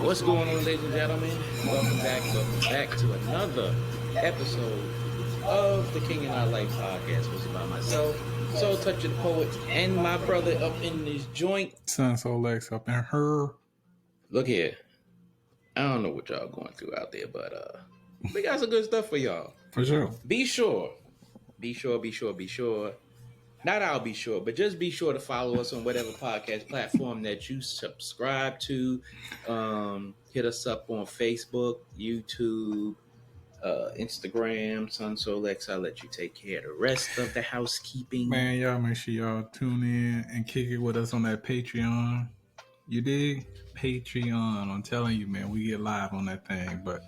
What's going on, ladies and gentlemen? Welcome back to another episode of the King and I Life podcast, hosted by myself, Soul Touch of the Poet, and my brother up in this joint. Son Soul Lex up in her. Look here, I don't know what y'all going through out there, but we got some good stuff for y'all. For sure. Be sure. Not I'll be sure, but just be sure to follow us on whatever podcast platform that you subscribe to. Hit us up on Facebook, YouTube, Instagram, Sun Soul X. I'll let you take care of the rest of the housekeeping. Man, y'all make sure y'all tune in and kick it with us on that Patreon. You dig? Patreon. I'm telling you, man, we get live on that thing. But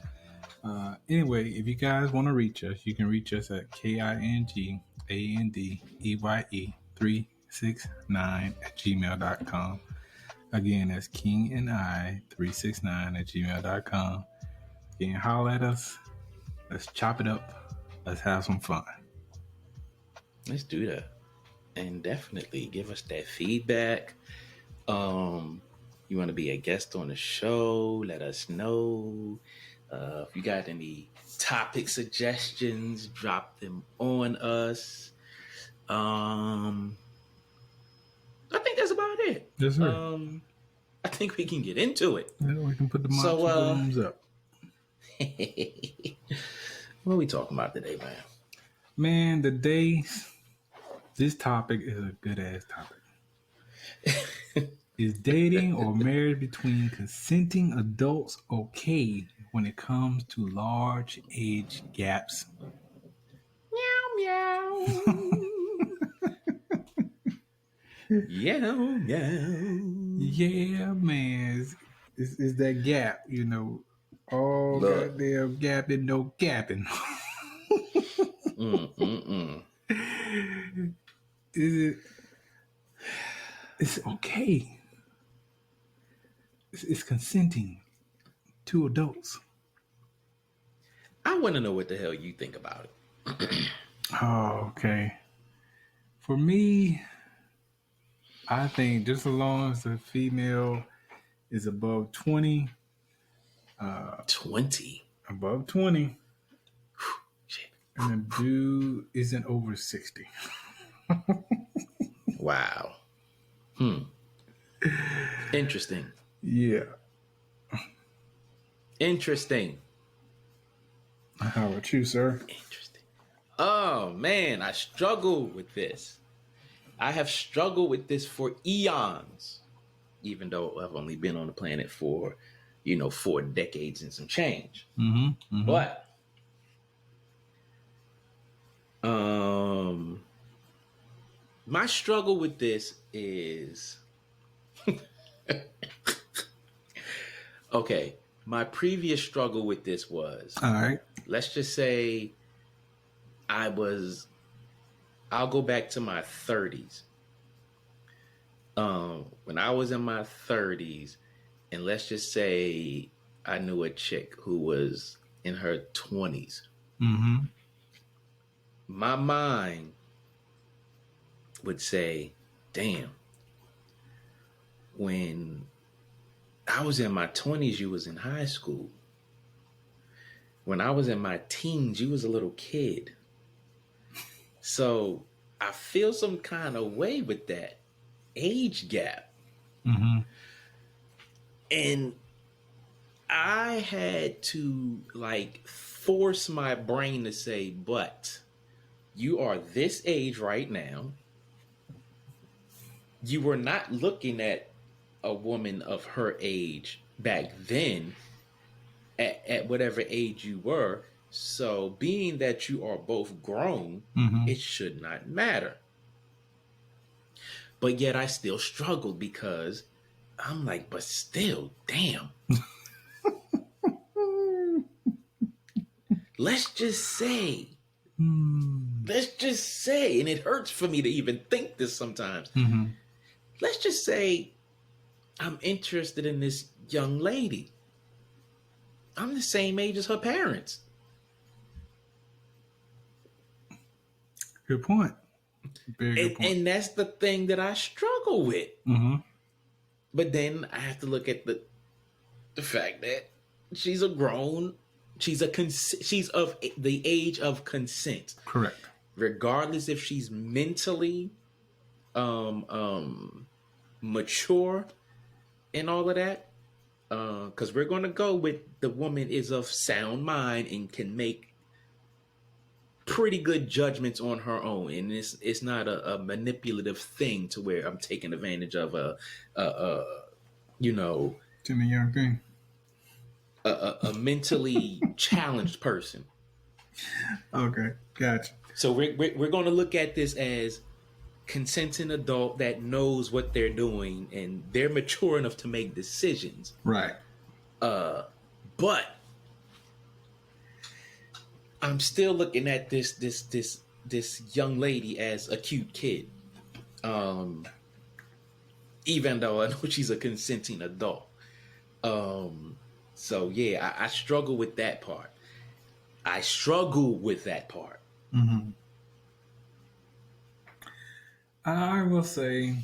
anyway, if you guys want to reach us, you can reach us at KINGANDEYE369@gmail.com. Again, that's KingandI369@gmail.com. You can holler at us. Let's chop it up. Let's have some fun. Let's do that. And definitely give us that feedback. You want to be a guest on the show, let us know. If you got any topic suggestions, drop them on us. I think that's about it. Yes, sir. I think we can get into it. Yeah, we can put the rooms up. What are we talking about today, man? Man, this topic is a good ass topic. Is dating or marriage between consenting adults okay when it comes to large age gaps? Meow meow. Meow meow. Yeah, man. It's that gap, you know. All goddamn gapping, no gapping. It's okay. It's consenting to adults. I want to know what the hell you think about it. Oh, okay. For me, I think just as long as the female is above 20. 20? Above 20. Shit. And the dude isn't over 60. Wow. Interesting. Yeah. Interesting. How about you, sir? Interesting. Oh, man, I struggle with this. I have struggled with this for eons, even though I've only been on the planet for, 4 decades and some change. Mm-hmm. But my struggle with this is okay. My previous struggle with this was, all right. Let's just say I'll go back to my 30s. When I was in my 30s, and let's just say I knew a chick who was in her 20s. Mm-hmm. My mind would say, damn, when I was in my 20s, you was in high school. When I was in my teens, you was a little kid. So I feel some kind of way with that age gap. Mm-hmm. And I had to force my brain to say, but you are this age right now. You were not looking at a woman of her age back then at whatever age you were. So being that you are both grown, it should not matter. But yet I still struggled because I'm like, but still, damn. Let's just say, and it hurts for me to even think this sometimes. Mm-hmm. Let's just say I'm interested in this young lady. I'm the same age as her parents. Good point. Very good point. And that's the thing that I struggle with. Mm-hmm. But then I have to look at the fact that she's a grown, she's of the age of consent. Correct. Regardless if she's mentally mature and all of that. Because we're going to go with the woman is of sound mind and can make pretty good judgments on her own, and it's not a manipulative thing to where I'm taking advantage of Timmy Young thing. A mentally challenged person. Okay, gotcha. So we're going to look at this as consenting adult that knows what they're doing and they're mature enough to make decisions. Right. But I'm still looking at this young lady as a cute kid. Even though I know she's a consenting adult. So yeah, I struggle with that part. Mm-hmm. I will say,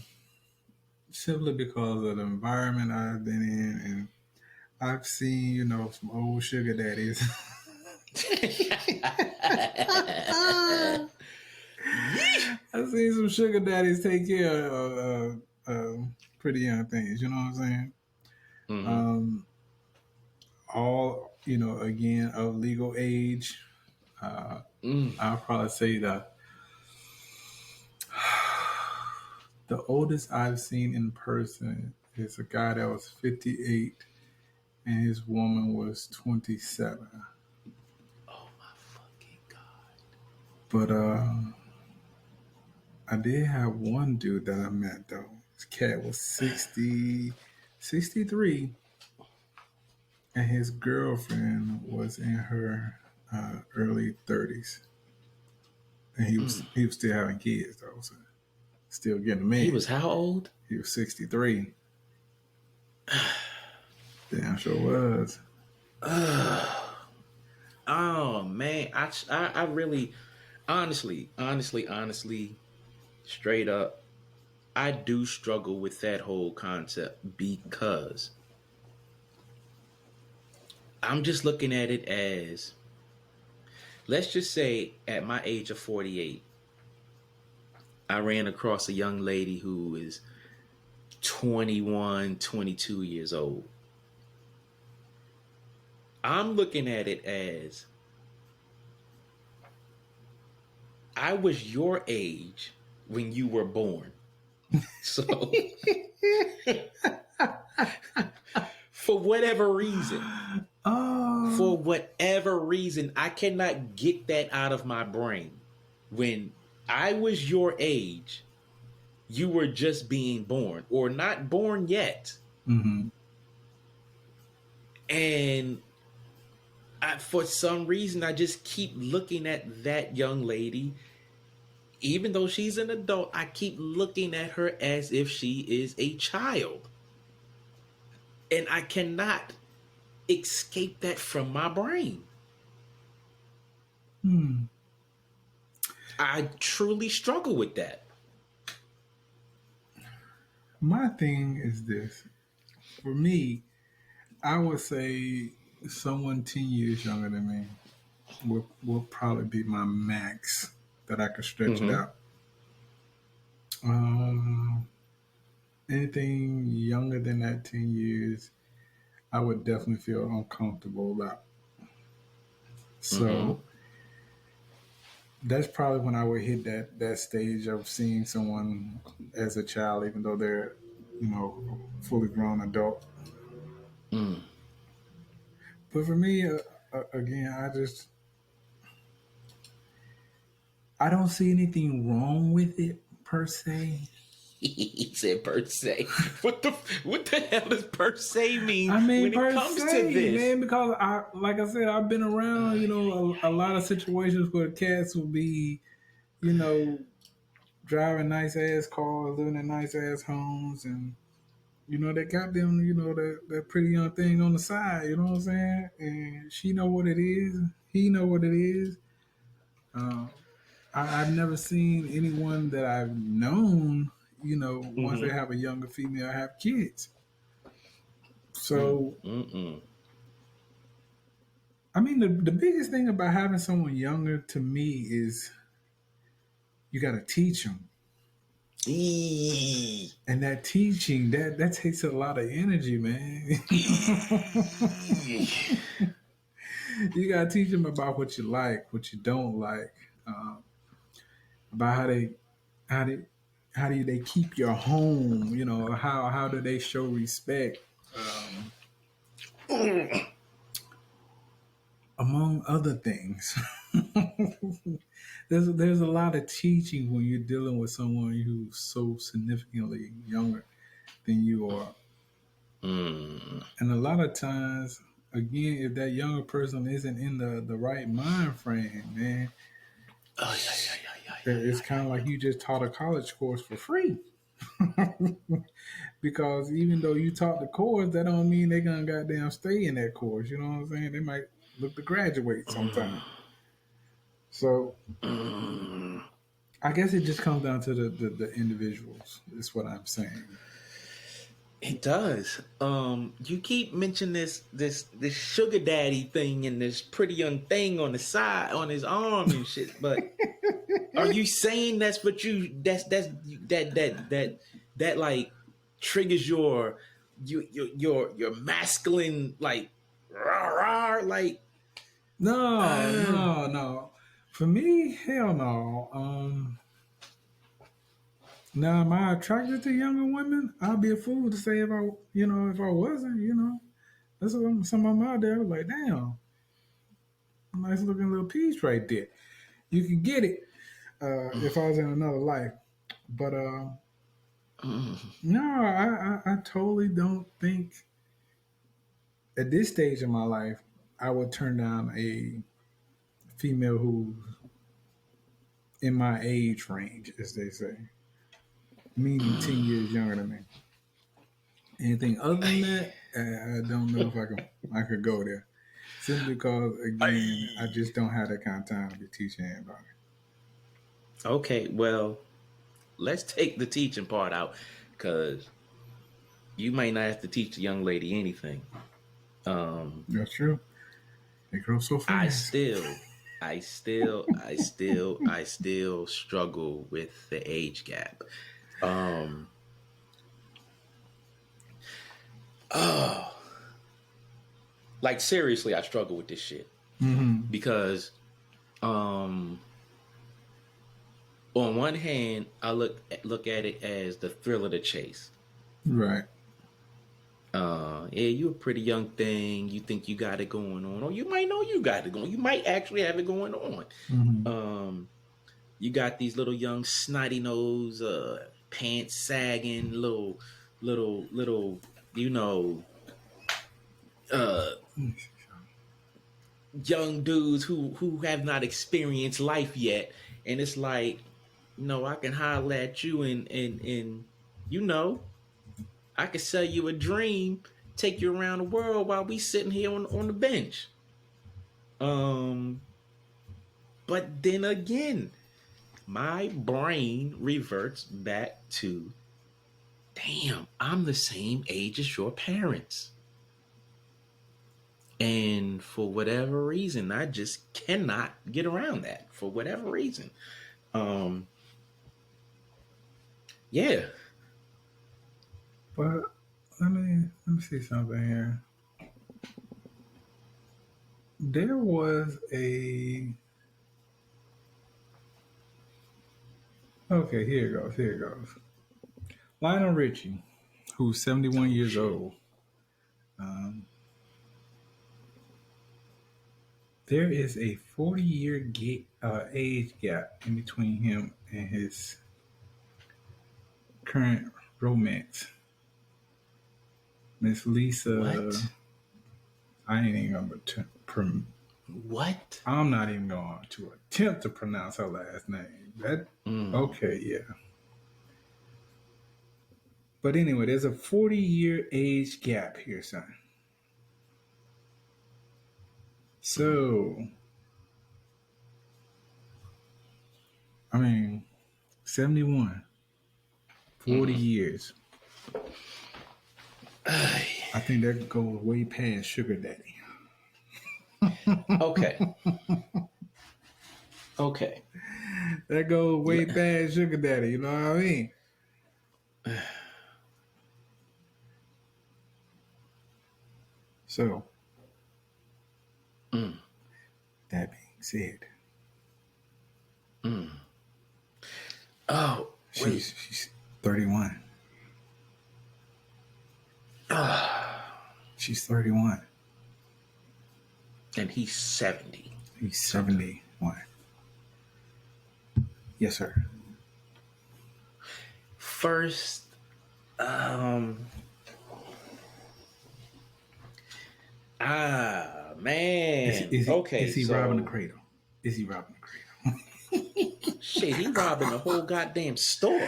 simply because of the environment I've been in, and I've seen, some old sugar daddies. I've seen some sugar daddies take care of pretty young things. You know what I'm saying? Mm-hmm. All again of legal age. I'll probably say that the oldest I've seen in person is a guy that was 58 and his woman was 27. Oh my fucking God. But I did have one dude that I met though. His cat was 63, and his girlfriend was in her early 30s. And he was still having kids though, so still getting married. He was how old? He was 63. Damn sure was. Oh man, I really, honestly, straight up, I do struggle with that whole concept because I'm just looking at it as, let's just say at my age of 48, I ran across a young lady who is 21, 22 years old. I'm looking at it as, I was your age when you were born. So, for whatever reason, I cannot get that out of my brain. When I was your age, you were just being born or not born yet. Mm-hmm. And for some reason, I just keep looking at that young lady. Even though she's an adult, I keep looking at her as if she is a child. And I cannot escape that from my brain. I truly struggle with that. My thing is this. For me, I would say someone 10 years younger than me will probably be my max that I could stretch it out. Anything younger than that 10 years, I would definitely feel uncomfortable about. So that's probably when I would hit that stage of seeing someone as a child, even though they're, a fully grown adult. But for me, again, I don't see anything wrong with it per se. He said per se. What the hell does per se mean? I mean, when it comes to this, man, because like I said, I've been around, a lot of situations where cats will be, driving nice ass cars, living in nice ass homes, and they got them, that pretty young thing on the side. You know what I'm saying? And she know what it is. He know what it is. I've never seen anyone that I've known, once they have a younger female, have kids. So, I mean, the biggest thing about having someone younger to me is you got to teach them. And that teaching, that takes a lot of energy, man. You got to teach them about what you like, what you don't like, about how do they keep your home, you know, how do they show respect, among other things. there's a lot of teaching when you're dealing with someone who's so significantly younger than you are. And a lot of times, again, if that younger person isn't in the right mind frame, man, it's kind of like you just taught a college course for free. Because even though you taught the course, that don't mean they're gonna goddamn stay in that course. You know what I'm saying? They might look to graduate sometime. So I guess it just comes down to the individuals. Is what I'm saying. It does. You keep mentioning this sugar daddy thing and this pretty young thing on the side on his arm and shit. But are you saying that's what that like triggers your masculine like rah, like? No. For me, hell no. Now, am I attracted to younger women? I'd be a fool to say if I wasn't. That's what some of them out there like, damn, nice looking little piece right there. You can get it if I was in another life, but no, I totally don't think at this stage of my life I would turn down a female who's in my age range, as they say, meaning 10 years younger than me. Anything other than that, I don't know if I could go there. Simply because, again, I just don't have that kind of time to be teaching anybody. Okay, well, let's take the teaching part out because you might not have to teach the young lady anything. That's true. They grow so fast. I still struggle with the age gap. Like seriously, I struggle with this shit because, on one hand, I look at it as the thrill of the chase. Right. Yeah, you a pretty young thing. You think you got it going on, or you might know you got it going. You might actually have it going on. You got these little young snotty nose, pants sagging, little, young dudes who have not experienced life yet, and it's like, I can holler at you and I can sell you a dream, take you around the world while we sitting here on the bench. But then again, my brain reverts back to, damn, I'm the same age as your parents. And for whatever reason, I just cannot get around that. For whatever reason. Yeah. But let me see something here. There was a okay. Here it goes. Lionel Richie, who's 71 years old. There is a 40-year age gap in between him and his current romance, Miss Lisa. What? I ain't even gonna what? I'm not even going to attempt to pronounce her last name. Okay, yeah. But anyway, there's a 40-year age gap here, son. So, I mean, 71, 40 years. I think that goes way past sugar daddy. Okay. Okay. That goes way past sugar daddy. You know what I mean? So, that being said, Oh, wait. she's 31. She's 31. And he's 70. He's 71. Yes, sir. First, man. Is he robbing the cradle? Is he robbing the cradle? Shit, he robbing the whole goddamn store.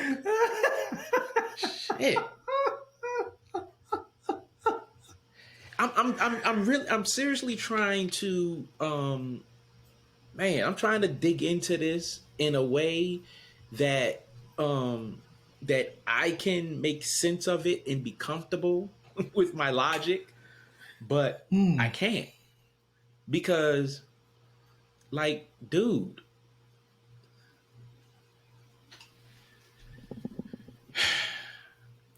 Shit. I'm seriously trying to I'm trying to dig into this in a way that that I can make sense of it and be comfortable with my logic, but I can't. Because like, dude,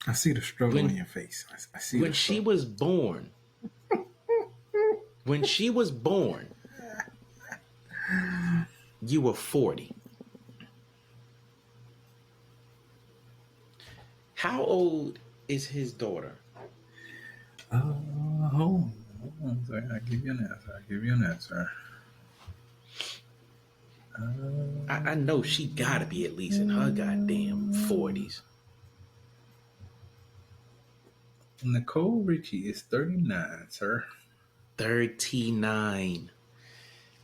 I see the struggle in your face. I see when she was born. When she was born, you were 40. How old is his daughter? Hold on. I'll give you an answer. I know she gotta be at least in her goddamn 40s. Nicole Richie is 39, sir. 39.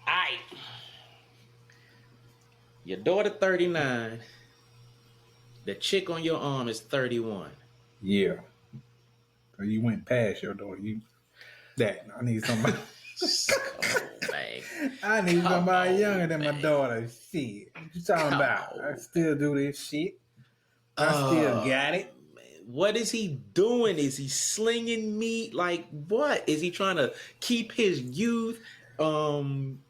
Aight. Your daughter 39. The chick on your arm is 31. Yeah. So you went past your daughter. I need somebody. Oh, man. I need somebody younger than my daughter. Shit. What you talking about? I still do this shit. I still got it. What is he doing? Is he slinging meat? Like what? Is he trying to keep his youth? Maybe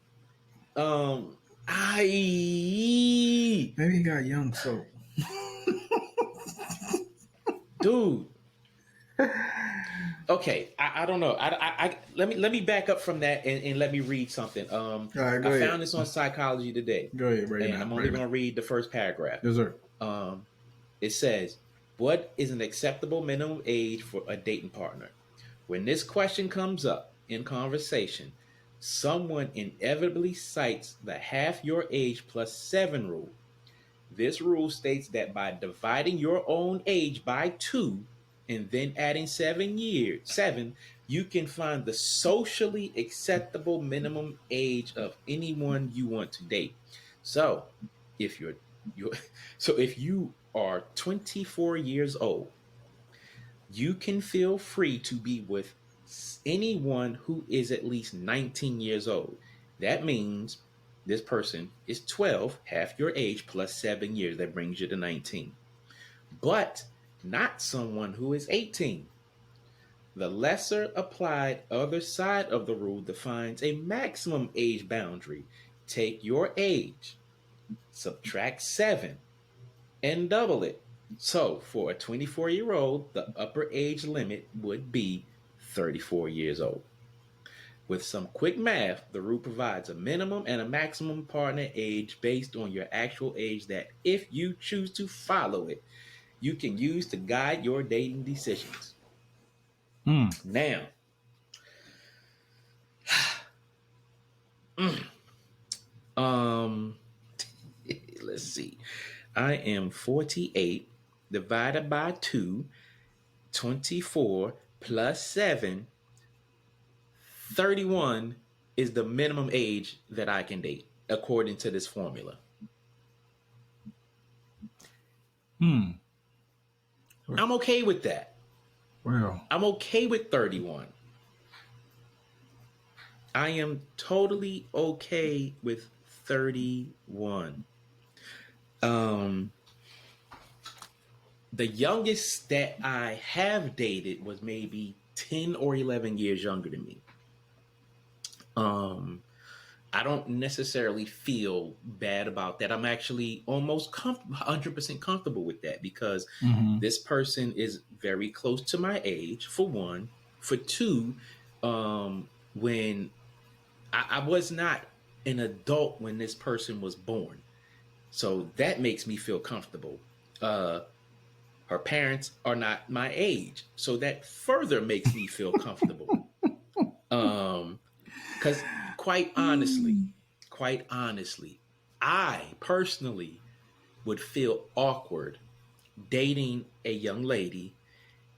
he got young soul. Dude. Okay, I don't know. I let me back up from that and let me read something. All right, I found this on Psychology Today. Go ahead, and I'm only going to read the first paragraph. Yes, sir. It says, "What is an acceptable minimum age for a dating partner? When this question comes up in conversation, someone inevitably cites the half your age plus 7 rule. This rule states that by dividing your own age by 2 and then adding 7, you can find the socially acceptable minimum age of anyone you want to date. So, if you are 24 years old, you can feel free to be with anyone who is at least 19 years old. That means this person is 12, half your age plus 7 years. That brings you to 19. But not someone who is 18. The lesser applied other side of the rule defines a maximum age boundary. Take your age, subtract 7, and double it. So for a 24-year-old, the upper age limit would be 34 years old. With some quick math, the rule provides a minimum and a maximum partner age based on your actual age that, if you choose to follow it, you can use to guide your dating decisions. Now, let's see. I am 48 divided by 2, 24 plus 7, 31 is the minimum age that I can date according to this formula. I'm okay with that. Well, I'm okay with 31. I am totally okay with 31. the youngest that I have dated was maybe 10 or 11 years younger than me. I don't necessarily feel bad about that. I'm actually almost 100% comfortable with that because this person is very close to my age, for one. For two, when I was not an adult when this person was born. So that makes me feel comfortable. Her parents are not my age. So that further makes me feel comfortable. Because quite honestly, I personally would feel awkward dating a young lady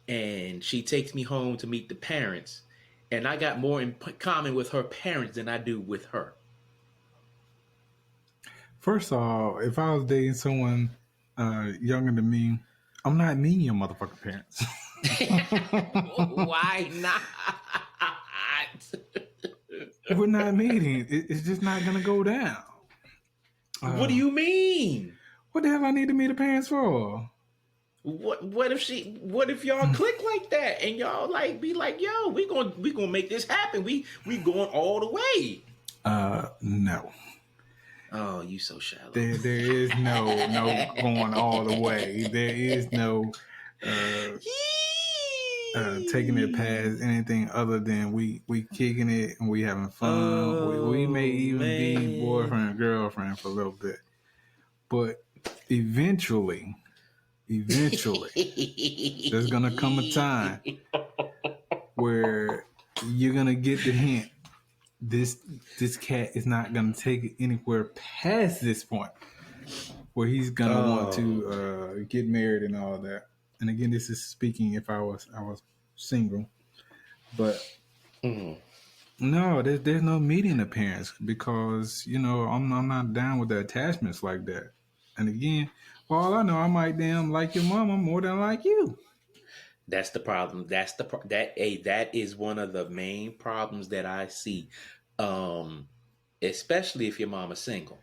and she takes me home to meet the parents, and I got more in common with her parents than I do with her. First of all, if I was dating someone younger than me, I'm not meeting your motherfucking parents. Why not? We're not meeting. It's just not gonna go down. What do you mean? What the hell I need to meet the parents for? What if y'all click like that and y'all like be like, yo, we gonna make this happen. We going all the way. No. Oh, you so shallow. There is no going all the way. There is no taking it past anything other than we kicking it and we having fun. We may even be boyfriend and girlfriend for a little bit, but eventually, there's gonna come a time where you're gonna get the hint. This cat is not gonna take it anywhere past this point where he's gonna want to get married and all that. And again, this is speaking if I was single, but no, there's no meeting the parents because I'm not down with the attachments like that. And again, for all I know, I might damn like your mama more than I like you. That's the problem. That is one of the main problems that I see, especially if your mama's single.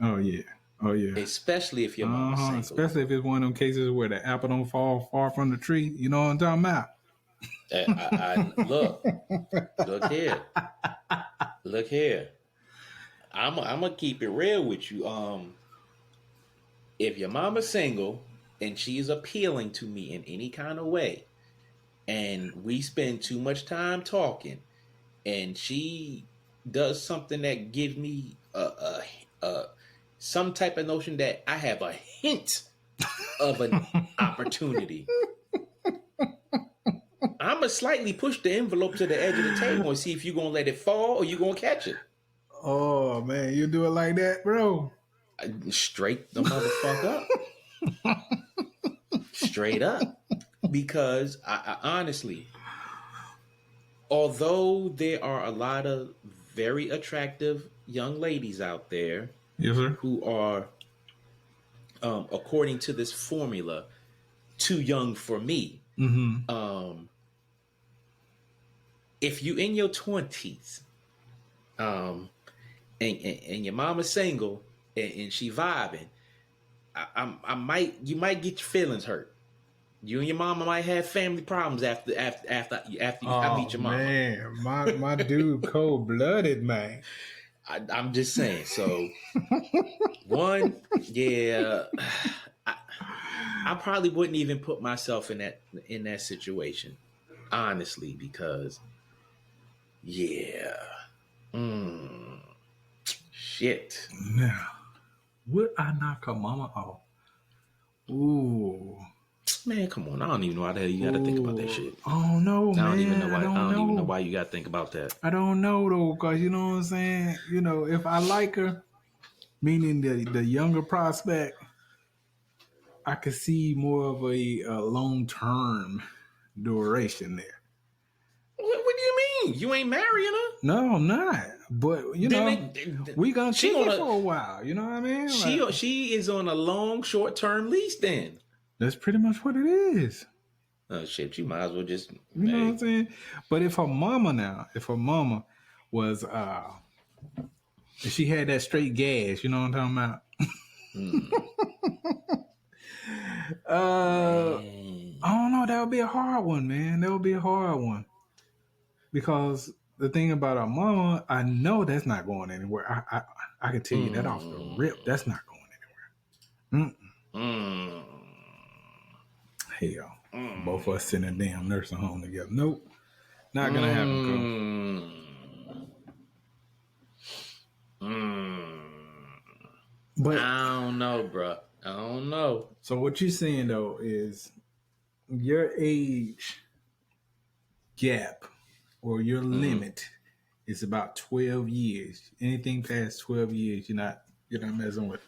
Oh yeah. Especially if your mama's single. Especially if it's one of them cases where the apple don't fall far from the tree. You know what I'm talking about? Look here. I'm gonna keep it real with you. If your mama's single and she's appealing to me in any kind of way, and we spend too much time talking, and she does something that gives me some type of notion that I have a hint of an opportunity, I'm gonna slightly push the envelope to the edge of the table and see if you're gonna let it fall or you're gonna catch it. Oh man, you do it like that, bro? Straight the motherfucker up. Straight up. Because I honestly, although there are a lot of very attractive young ladies out there, yes, sir, who are, according to this formula, too young for me. If you in your 20s, and your mama's single and she vibing, you might get your feelings hurt. You and your mama might have family problems after I meet your mama. Man, my dude, cold blooded, man. I'm just saying. So, one, yeah, I probably wouldn't even put myself in that situation, honestly, because, yeah, shit. Now, would I knock her mama off? Ooh. Man, come on. I don't even know how the hell you got to think about that shit. Oh, no, man. I don't even know why you got to think about that. I don't know, though, because you know what I'm saying? If I like her, meaning the younger prospect, I could see more of a long-term duration there. What do you mean? You ain't marrying her? No, I'm not. But, we going to kick it for a while. You know what I mean? She is on a long, short-term lease then. That's pretty much what it is. Oh, shit. You might as well just... You know what I'm saying? But if her mama was... if she had that straight gas, you know what I'm talking about? Man. I don't know. That would be a hard one, man. That would be a hard one because the thing about our mama, I know that's not going anywhere. I can tell you that off the rip. That's not going anywhere. Hell, both of us sitting in a damn nursing home together. Nope, not gonna happen, But I don't know, bro. I don't know. So what you're saying though is your age gap or your limit is about 12 years. Anything past 12 years, you're not messing with.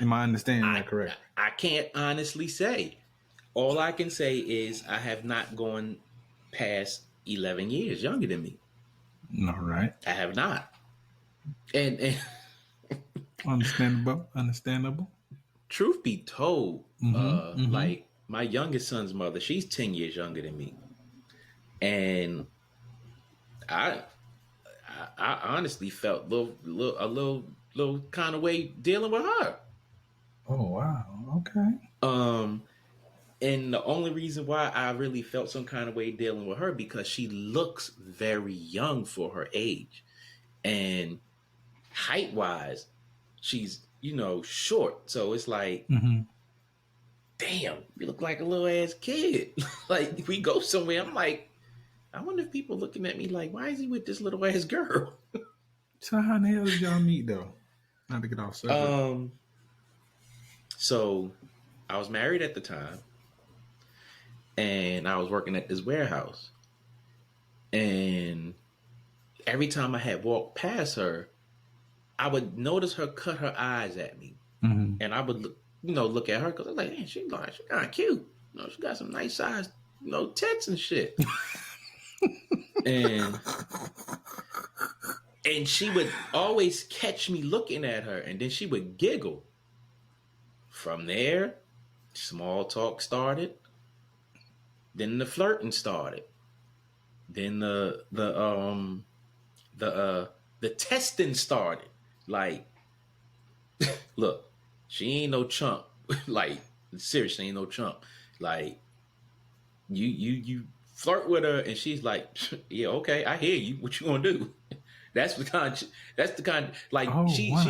Am I understanding that correct? I can't honestly say. All I can say is I have not gone past 11 years younger than me. All right. I have not. And Understandable. Truth be told, like my youngest son's mother, she's 10 years younger than me. And I honestly felt a little kind of way dealing with her. Oh wow. Okay. And the only reason why I really felt some kind of way dealing with her because she looks very young for her age. And height wise, she's, short. So it's like, damn, you look like a little ass kid. Like we go somewhere, I'm like, I wonder if people looking at me like, why is he with this little ass girl? So how the hell did y'all meet though? Not to get off subject. So I was married at the time. And I was working at this warehouse. And every time I had walked past her, I would notice her cut her eyes at me. And I would look at her because I was like, man, she kind of cute. She got some nice size, tits and shit. and she would always catch me looking at her, and then she would giggle. From there, small talk started. Then the flirting started. Then the testing started. Like, look, she ain't no chump. Like, seriously, ain't no chump. Like, you flirt with her, and she's like, yeah, okay, I hear you. What you gonna do? That's the kind. Like, she's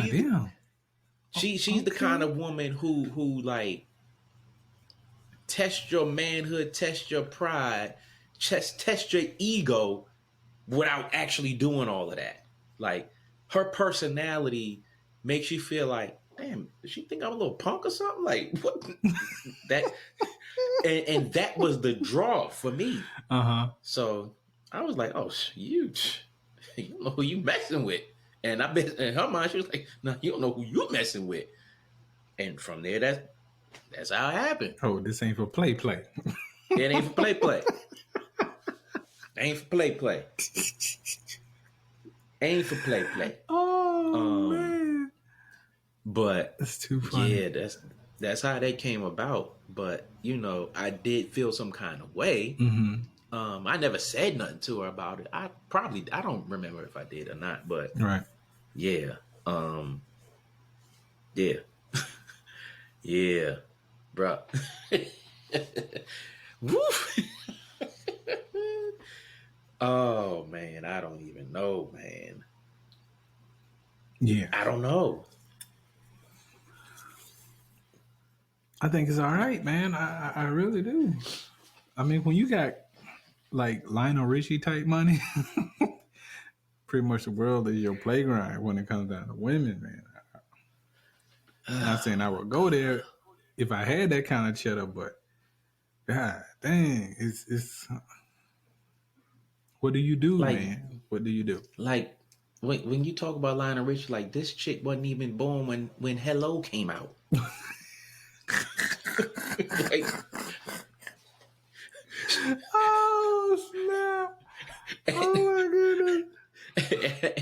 the kind of woman who like. Test your manhood, test your pride, test your ego without actually doing all of that. Like her personality makes you feel like, damn, does she think I'm a little punk or something? Like what that and that was the draw for me. So I was like, oh, you don't know who you messing with. And I bet in her mind she was like, no, you don't know who you messing with. And from there, that's how it happened. Oh, this ain't for play. It ain't for play. Ain't for play. Ain't for play. Oh man. But that's too funny. Yeah, that's how they came about. But I did feel some kind of way. I never said nothing to her about it. I don't remember if I did or not, but right. Yeah. Yeah. Yeah. Bro. Woof. Oh man, I don't even know, man. Yeah. I don't know. I think it's all right, man. I really do. I mean, when you got like Lionel Richie type money, pretty much the world is your playground when it comes down to women, man. I'm not saying I would go there if I had that kind of cheddar, but God dang, it's what do you do, like, man? What do you do? Like when you talk about Lionel Richie, like this chick wasn't even born when Hello came out. Like, oh snap! Oh my goodness!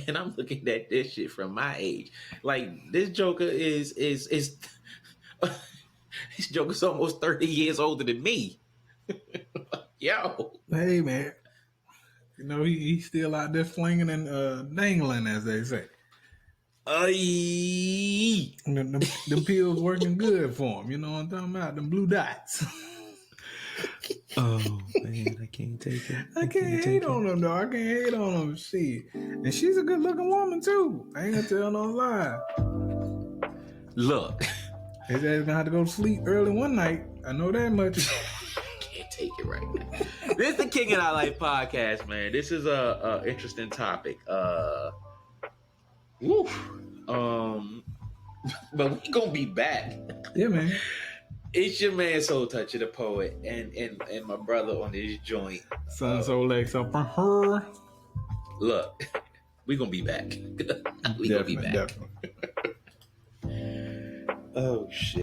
And I'm looking at this shit from my age. Like this Joker is this Joker's almost 30 years older than me. Yo. Hey man. He's still out there flinging and dangling, as they say. Ay. Them pills working good for him. You know what I'm talking about? Them blue dots. Oh man, I can't take it. I can't hate on them though. I can't hate on them. Shit. And she's a good looking woman too. I ain't gonna tell no lie. Look. His ass gonna have to go to sleep early one night. I know that much. Can't take it right now. This is the King of Our Life podcast, man. This is a interesting topic. Woo. But we gonna be back. Yeah, man. It's your man Soul Toucher, the poet, and my brother on this joint. Son Soul Lex up for her. Look, we gonna be back. We gonna be back. Definitely. Oh shit.